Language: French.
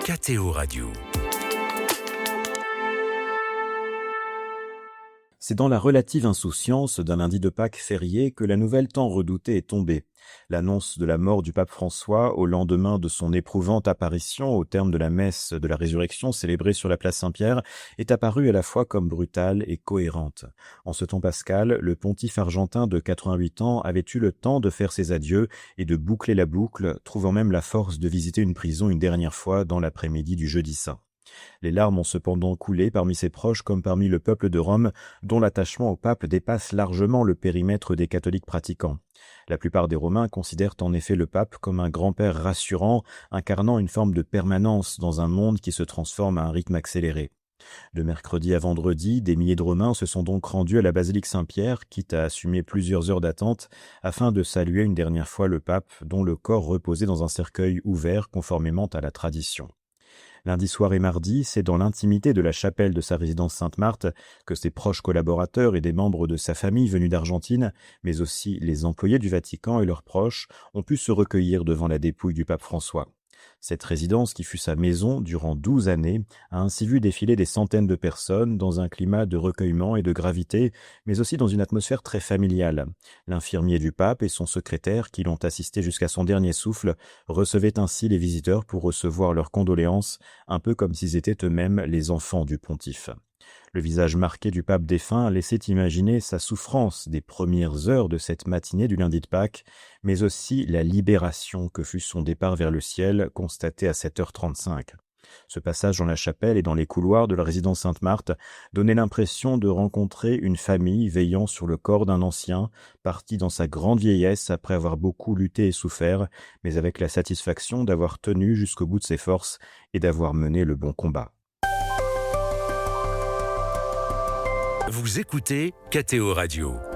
KTO Radio. C'est dans la relative insouciance d'un lundi de Pâques férié que la nouvelle tant redoutée est tombée. L'annonce de la mort du pape François au lendemain de son éprouvante apparition au terme de la messe de la résurrection célébrée sur la place Saint-Pierre est apparue à la fois comme brutale et cohérente. En ce temps pascal, le pontife argentin de 88 ans avait eu le temps de faire ses adieux et de boucler la boucle, trouvant même la force de visiter une prison une dernière fois dans l'après-midi du jeudi saint. Les larmes ont cependant coulé parmi ses proches comme parmi le peuple de Rome, dont l'attachement au pape dépasse largement le périmètre des catholiques pratiquants. La plupart des Romains considèrent en effet le pape comme un grand-père rassurant, incarnant une forme de permanence dans un monde qui se transforme à un rythme accéléré. De mercredi à vendredi, des milliers de Romains se sont donc rendus à la basilique Saint-Pierre, quitte à assumer plusieurs heures d'attente, afin de saluer une dernière fois le pape, dont le corps reposait dans un cercueil ouvert conformément à la tradition. Lundi soir et mardi, c'est dans l'intimité de la chapelle de sa résidence Sainte-Marthe que ses proches collaborateurs et des membres de sa famille venus d'Argentine, mais aussi les employés du Vatican et leurs proches, ont pu se recueillir devant la dépouille du pape François. Cette résidence, qui fut sa maison durant 12 années, a ainsi vu défiler des centaines de personnes dans un climat de recueillement et de gravité, mais aussi dans une atmosphère très familiale. L'infirmier du pape et son secrétaire, qui l'ont assisté jusqu'à son dernier souffle, recevaient ainsi les visiteurs pour recevoir leurs condoléances, un peu comme s'ils étaient eux-mêmes les enfants du pontife. Le visage marqué du pape défunt laissait imaginer sa souffrance des premières heures de cette matinée du lundi de Pâques, mais aussi la libération que fut son départ vers le ciel, constaté à 7h35. Ce passage dans la chapelle et dans les couloirs de la résidence Sainte-Marthe donnait l'impression de rencontrer une famille veillant sur le corps d'un ancien, parti dans sa grande vieillesse après avoir beaucoup lutté et souffert, mais avec la satisfaction d'avoir tenu jusqu'au bout de ses forces et d'avoir mené le bon combat. Vous écoutez KTO Radio.